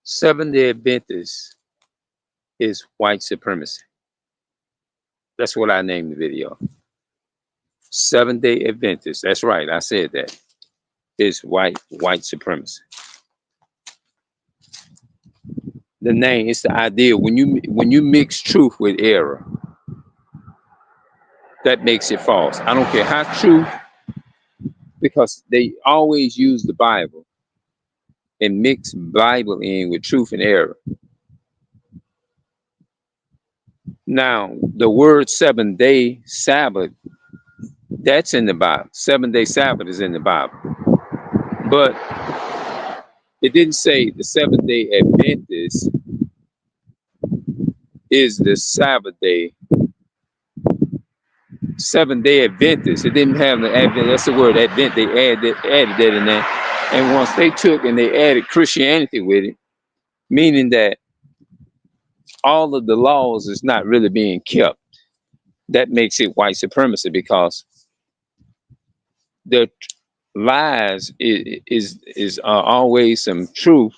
Seventh-day Adventist is white supremacy. That's what I named the video. Seventh-day Adventist. That's right. I said that. Is white supremacy. The name is the idea. When you mix truth with error, that makes it false. I don't care how true, because they always use the Bible and mix Bible in with truth and error. Now, the word 7-day Sabbath, that's in the Bible. 7-day Sabbath is in the Bible. But it didn't say the Seventh-day Adventist is the Sabbath day. 7-day Adventist. It didn't have the Advent. That's the word Advent. They added that in there. And once they took and they added Christianity with it, meaning that all of the laws is not really being kept. That makes it white supremacy, because the lies is always some truth.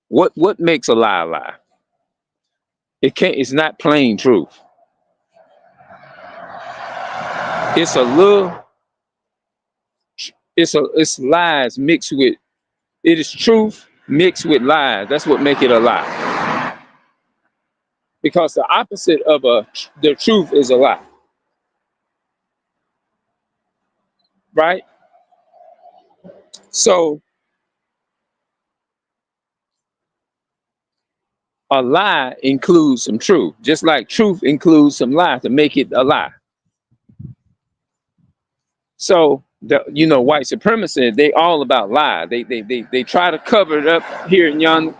What makes a lie a lie? It can't. It's not plain truth. It's a little. It's lies mixed with. It is truth mixed with lies. That's what make it a lie. Because the opposite of the truth is a lie. Right? So a lie includes some truth, just like truth includes some lie to make it a lie. So white supremacy, they all about lie. They try to cover it up here and yonder,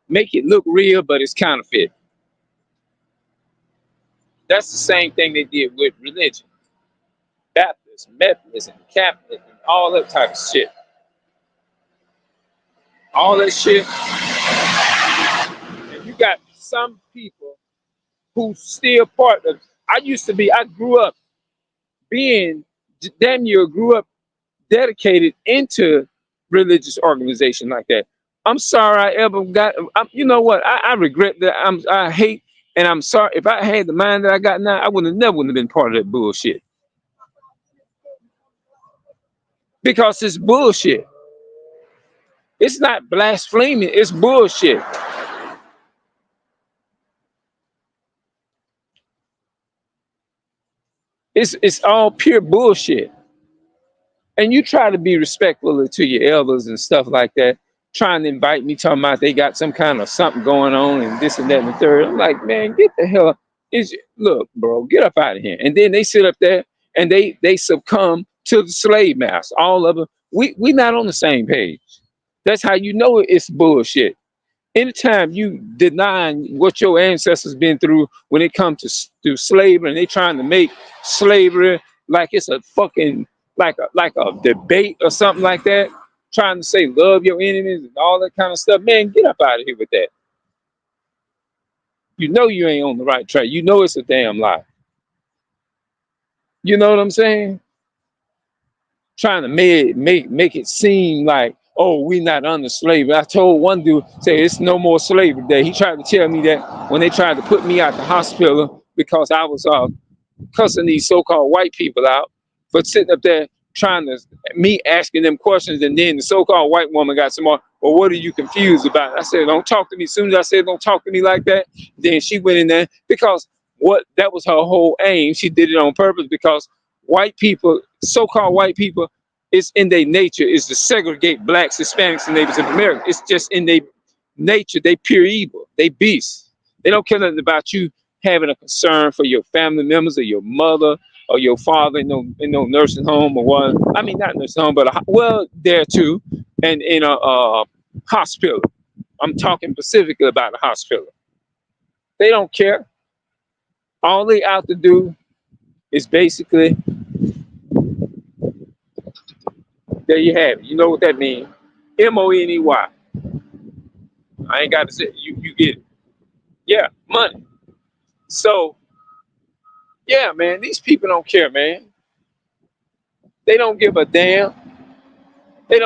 make it look real, but it's counterfeit. That's the same thing they did with religion. Baptists, Methodists, and Catholics, and all that type of shit. All that shit. And you got some people who still part of. I grew up being damn near grew up dedicated into religious organization like that. I'm sorry I ever got. You know what? I regret that. I hate, and I'm sorry if I had the mind that I got now. I wouldn't have been part of that bullshit, because it's bullshit. It's not blaspheming. It's bullshit. It's all pure bullshit. And you try to be respectful to your elders and stuff like that, trying to invite me, talking about they got some kind of something going on and this and that and the third. I'm like, man, get the hell up. Look, bro, get up out of here. And then they sit up there and they succumb to the slave master. All of them. We not on the same page. That's how you know it's bullshit. Anytime you deny what your ancestors been through when it comes to slavery, and they trying to make slavery like it's a fucking like a debate or something like that, trying to say love your enemies and all that kind of stuff, man, get up out of here with that. You know you ain't on the right track. You know it's a damn lie. You know what I'm saying? Trying to make it seem like, oh, we not under slavery. I told one dude, say it's no more slavery there. He tried to tell me that when they tried to put me out the hospital because I was cussing these so-called white people out for sitting up there trying to me asking them questions, and then the so-called white woman got some more. Well, what are you confused about? I said, don't talk to me. As soon as I said don't talk to me like that, then she went in there, because that was her whole aim. She did it on purpose, because white people, so-called white people, it's in their nature is to segregate blacks, Hispanics, and Native Americans. It's just in their nature. They pure evil. They beasts. They don't care nothing about you having a concern for your family members or your mother or your father in no nursing home or what. I mean, not nursing home, but there too, and in a hospital. I'm talking specifically about a hospital. They don't care. All they out to do is basically, there you have it. You know what that means? Money. I ain't got to say, you get it. Yeah, money. So, yeah, man, these people don't care, man. They don't give a damn. They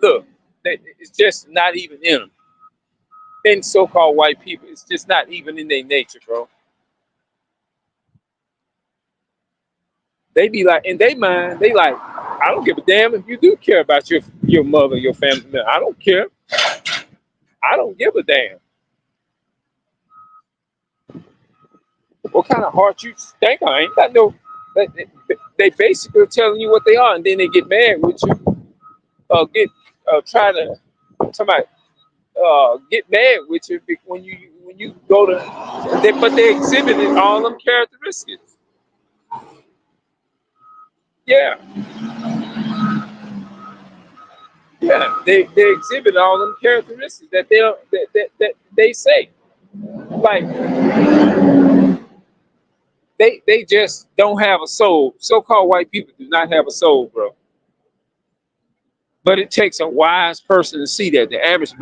look. It's just not even in them. And so-called white people, it's just not even in their nature, bro. They be like, in their mind, they like, I don't give a damn if you do care about your mother, your family. No, I don't care. I don't give a damn. What kind of heart you think I ain't got no. They basically are telling you what they are, and then they get mad with you. Get try to somebody get mad with you when you go to. But they exhibited all them characteristics. Yeah, yeah. They exhibit all them characteristics that that they say. Like they just don't have a soul. So-called white people do not have a soul, bro. But it takes a wise person to see that. The average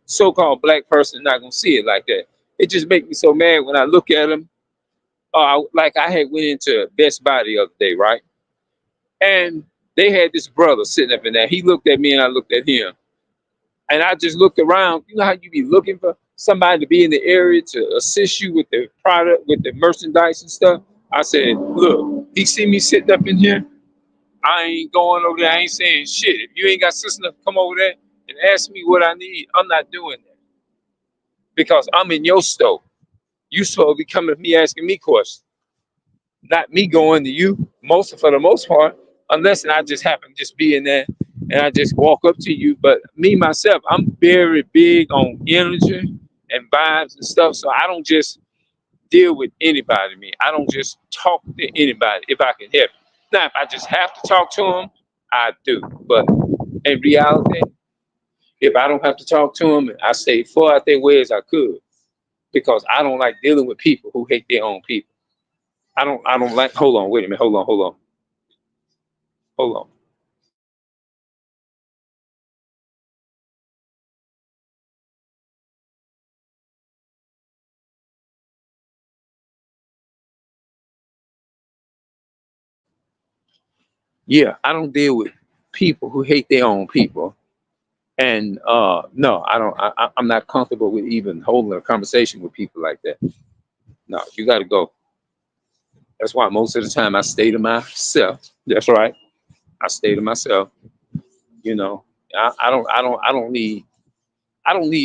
so-called black person is not gonna see it like that. It just makes me so mad when I look at them. Like I had went into Best Buy the other day, right? And they had this brother sitting up in there. He looked at me and I looked at him. And I just looked around. You know how you be looking for somebody to be in the area to assist you with the product, with the merchandise and stuff? I said, look, he see me sitting up in here. I ain't going over there. I ain't saying shit. If you ain't got sense enough to come over there and ask me what I need, I'm not doing that because I'm in your store. You supposed to be coming to me asking me questions, not me going to you. For the most part, unless and I just happen to just be in there and I just walk up to you. But me myself, I'm very big on energy and vibes and stuff. So I don't just deal with anybody. Me, I don't just talk to anybody if I can help. Now, if I just have to talk to them, I do. But in reality, if I don't have to talk to them, I stay far out their way as I could because I don't like dealing with people who hate their own people. I don't like. Hold on, wait a minute. Hold on. Yeah, I don't deal with people who hate their own people. And no, I don't. I'm not comfortable with even holding a conversation with people like that. No, you got to go. That's why most of the time I stay to myself. That's right. I stay to myself. You know, I don't need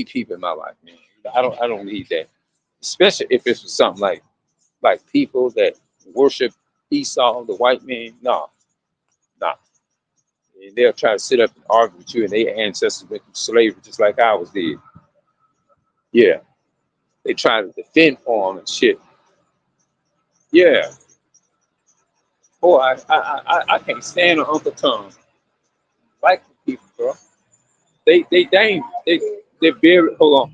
people in my life, man. I don't need that. Especially if it's something like people that worship Esau, the white man. No, no. And they'll try to sit up and argue with you, and their ancestors went through slavery just like ours did. Yeah, they try to defend for them and shit. Yeah, boy, I can't stand on Uncle Tom. Like people, bro. They dang they very hold on.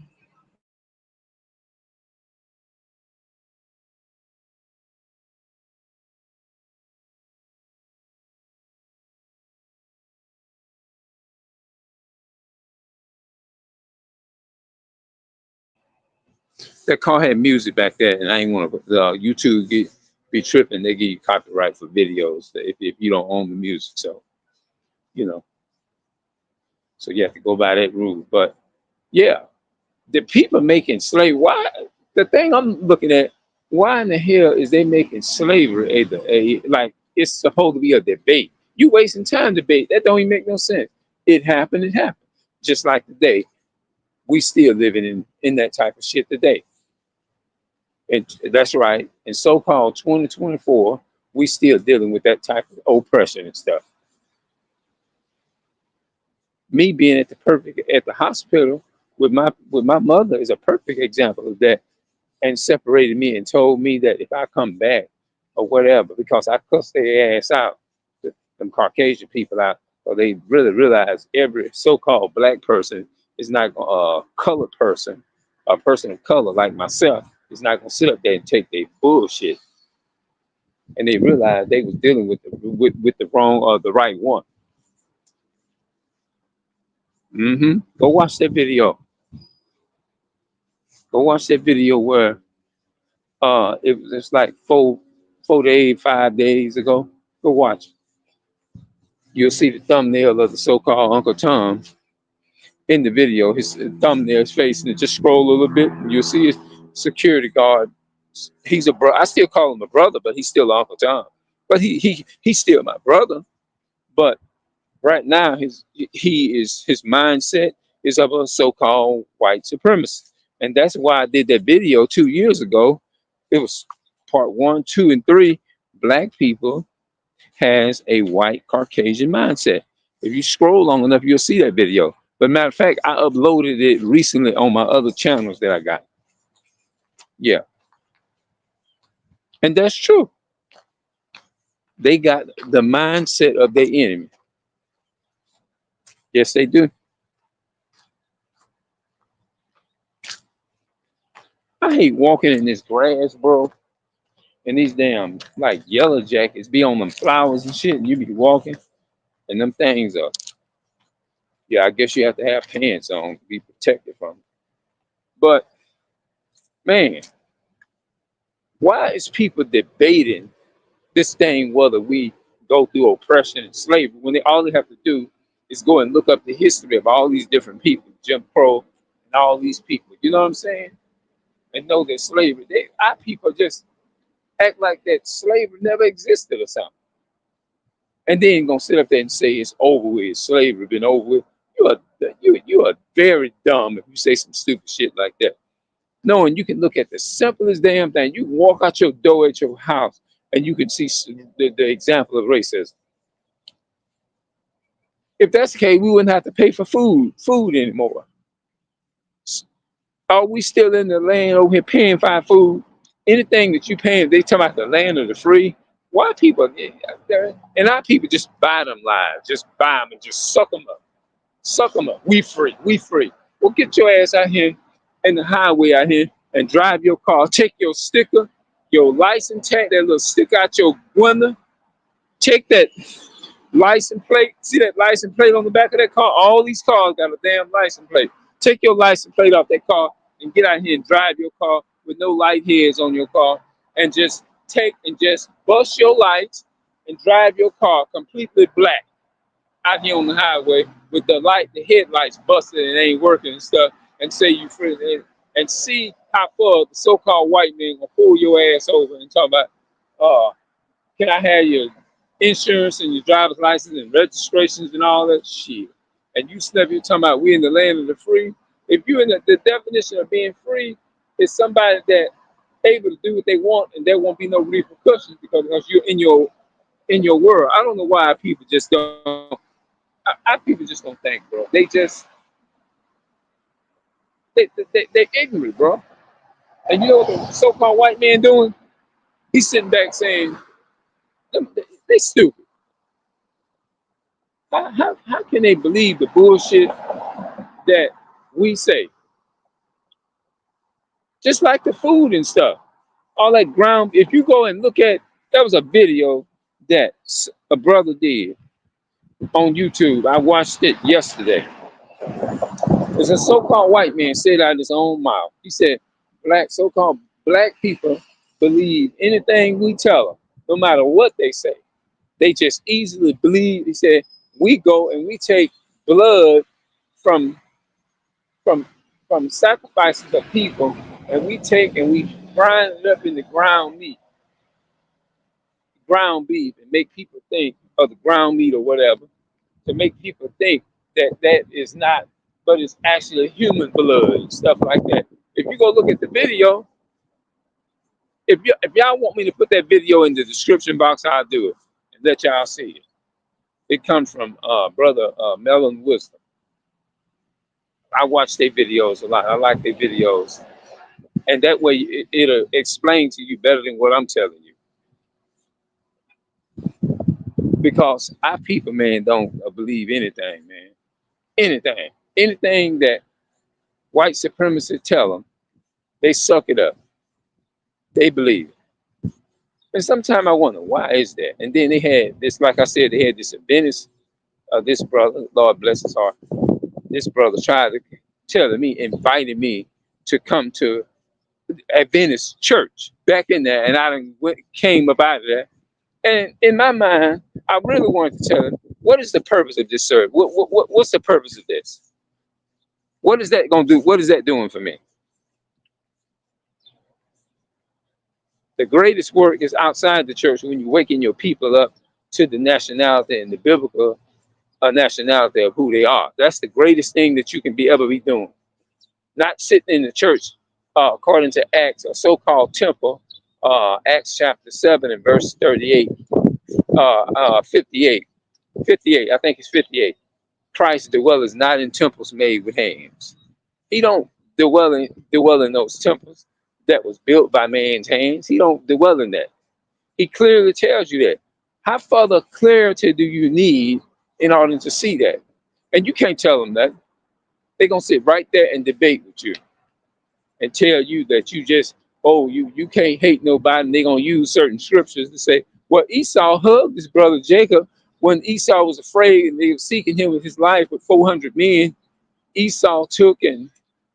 That car had music back there, and I ain't want to. YouTube be tripping. They give you copyright for videos if you don't own the music. So you know, so you have to go by that rule. But yeah, the people making slave. Why? The thing I'm looking at. Why in the hell is they making slavery like it's supposed to be a debate? You wasting time debate. That don't even make no sense. It happened. It happened. Just like today, we still living in that type of shit today. And that's right. In so-called 2024, we still dealing with that type of oppression and stuff. Me being at the hospital with my mother is a perfect example of that, and separated me and told me that if I come back or whatever, because I cussed their ass out, them Caucasian people out, so they really realize every so-called black person is not a colored person, a person of color like myself is not gonna sit up there and take their bullshit. And they realized they was dealing with the wrong or the right one. Go watch that video. Go watch that video where it was just like 4 days, 5 days ago. Go watch. You'll see the thumbnail of the so-called Uncle Tom, in the video, his thumbnail is facing it. Just scroll a little bit, and you'll see his security guard. He's a bro. I still call him a brother, but he's still Uncle Tom. But he's still my brother. But right now, his mindset is of a so-called white supremacist, and that's why I did that video 2 years ago. It was part 1, 2, and 3. Black people has a white Caucasian mindset. If you scroll long enough, you'll see that video. But matter of fact, I uploaded it recently on my other channels that I got. Yeah, and that's true. They got the mindset of their enemy. Yes, they do. I hate walking in this grass, bro. And these damn like yellow jackets be on them flowers and shit, and you be walking, and them things are. Yeah, I guess you have to have pants on to be protected from it. But man, why is people debating this thing whether we go through oppression and slavery when all they have to do is go and look up the history of all these different people, Jim Crow, and all these people. You know what I'm saying? And know that slavery, our people just act like that slavery never existed or something. And then gonna sit up there and say it's over with, slavery been over with. You are very dumb if you say some stupid shit like that. Knowing you can look at the simplest damn thing. You can walk out your door at your house and you can see the example of racism. If that's the case, we wouldn't have to pay for food anymore. Are we still in the land over here paying for our food? Anything that you paying, they talking about the land of the free. Why people, and our people just buy them lives, just buy them and just suck them up. Suck them up. We free. We free. Well, get your ass out here in the highway out here and drive your car. Take your sticker, your license tag, that little sticker out your window. Take that license plate. See that license plate on the back of that car? All these cars got a damn license plate. Take your license plate off that car and get out here and drive your car with no light heads on your car and just just bust your lights and drive your car completely black out here on the highway with the headlights busted and ain't working and stuff, and say you free and see how far the so-called white man gonna pull your ass over and talk about, can I have your insurance and your driver's license and registrations and all that shit? And you snap, you're talking about we in the land of the free. If you in the definition of being free is somebody that able to do what they want and there won't be no repercussions because you're in your world. I don't know why people just don't. Our people just don't think, bro. They ignorant, bro. And you know what the so-called white man doing? He's sitting back saying, they stupid. How can they believe the bullshit that we say? Just like the food and stuff. All that ground, if you go and look at, that was a video that a brother did on YouTube. I watched it yesterday. There's a so-called white man said out of his own mouth. He said, so-called black people believe anything we tell them, no matter what they say. They just easily believe. He said, we go and we take blood from from sacrifices of people, and we take and we grind it up into ground beef, and make people think of the ground meat or whatever, to make people think that that is not, but it's actually human blood and stuff like that. If you go look at the video, if y'all want me to put that video in the description box, I'll do it and let y'all see it. It comes from brother Melon Wisdom. I watch their videos a lot. I like their videos, and that way it'll explain to you better than what I'm telling you. Because our people, man, don't believe anything, man. Anything that white supremacists tell them, they suck it up. They believe it. And sometimes I wonder, why is that? And then they had this, like I said, they had this Adventist, this brother, Lord bless his heart. This brother tried to invited me to come to Adventist church back in there, and I came up out of that. And in my mind, I really wanted to tell him, what is the purpose of this service? What's the purpose of this? What is that going to do? What is that doing for me? The greatest work is outside the church when you're waking your people up to the nationality and the biblical nationality of who they are. That's the greatest thing that you can ever be doing. Not sitting in the church, according to Acts, a so-called temple, Acts chapter 7 and verse 38, 58, 58, I think it's 58. Christ dwelleth not in temples made with hands. He don't dwell in those temples that was built by man's hands. He don't dwell in that. He clearly tells you that. How further clarity do you need in order to see that? And you can't tell them that. They're gonna sit right there and debate with you and tell you that you just, oh, you can't hate nobody, and they're gonna use certain scriptures to say, well, Esau hugged his brother Jacob when Esau was afraid and they were seeking him with his life with 400 men. Esau took and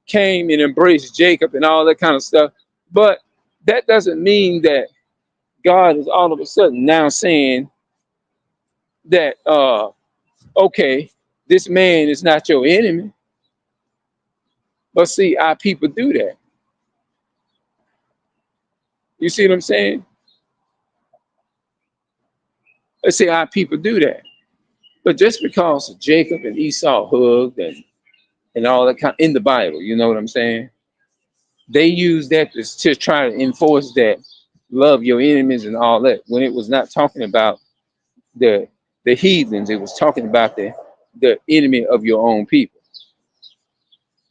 came and embraced Jacob and all that kind of stuff. But that doesn't mean that God is all of a sudden now saying that, okay, this man is not your enemy. But see, our people do that. You see what I'm saying? Let's say our people do that. But just because Jacob and Esau hugged and all that kind in the Bible, you know what I'm saying? They use that to try to enforce that love your enemies and all that, when it was not talking about the heathens. It was talking about the enemy of your own people.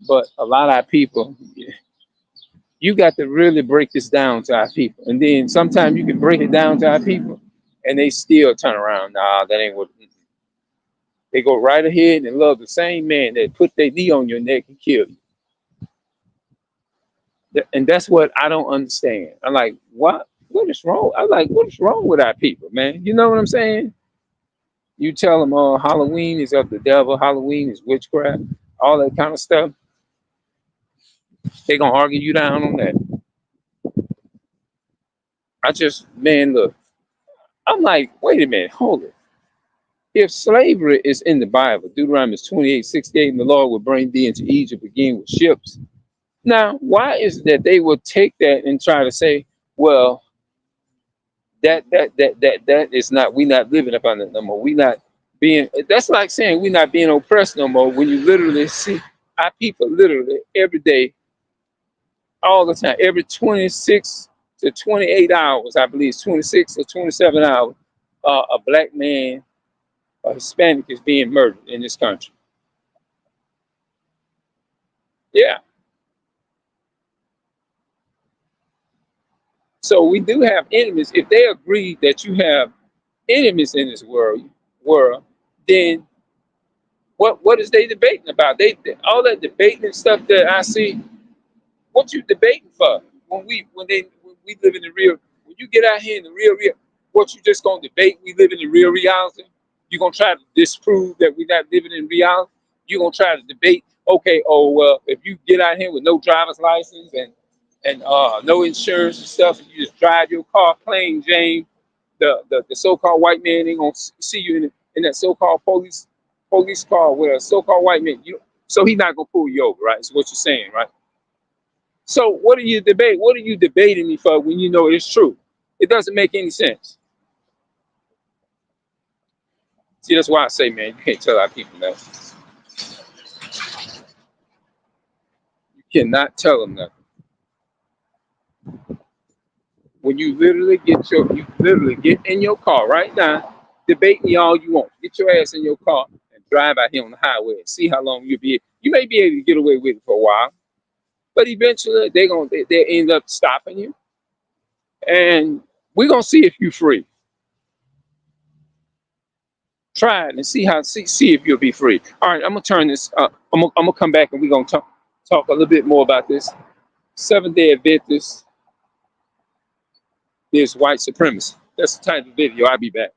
But a lot of our people, you got to really break this down to our people. And then sometimes you can break it down to our people and they still turn around. Nah, that ain't what. They go right ahead and love the same man that put their knee on your neck and kill you. And that's what I don't understand. I'm like, what? What is wrong? I'm like, what is wrong with our people, man? You know what I'm saying? You tell them, Halloween is of the devil, Halloween is witchcraft, all that kind of stuff. They're gonna argue you down on that. Man, look, I'm like, wait a minute, hold it. If slavery is in the Bible, Deuteronomy 28:68, and the Lord will bring thee into Egypt again with ships. Now, why is it that they will take that and try to say, well, that is not, we not living up on it no more. We not being, that's like saying we not being oppressed no more, when you literally see our people literally every day, all the time, every 26 to 28 hours, I believe it's 26 or 27 hours, a black man, a Hispanic is being murdered in this country. Yeah. So we do have enemies. If they agree that you have enemies in this world, then what is they debating about? They all that debating and stuff that I see. What you debating for? When we live in the real, when you get out here in the real, what you just gonna debate? We live in the real reality. You gonna try to disprove that we're not living in reality? You gonna try to debate? Okay, oh well, if you get out here with no driver's license and no insurance and stuff, and you just drive your car plain Jane, the so-called white man ain't gonna see you in that so-called police car with a so-called white man. So he's not gonna pull you over, right? That's what you're saying, right? So what are you debate? What are you debating me for when you know it's true? It doesn't make any sense. See, that's why I say, man, you can't tell our people that. You cannot tell them nothing. When you literally get in your car right now, debate me all you want. Get your ass in your car and drive out here on the highway and see how long you'll be. You may be able to get away with it for a while, but eventually they end up stopping you, and we're gonna see if you're free. Try it and see if you'll be free. All right, I'm gonna turn this. I'm gonna come back and we're gonna talk a little bit more about this. Seventh-day Adventist is white supremacy. That's the type of video. I'll be back.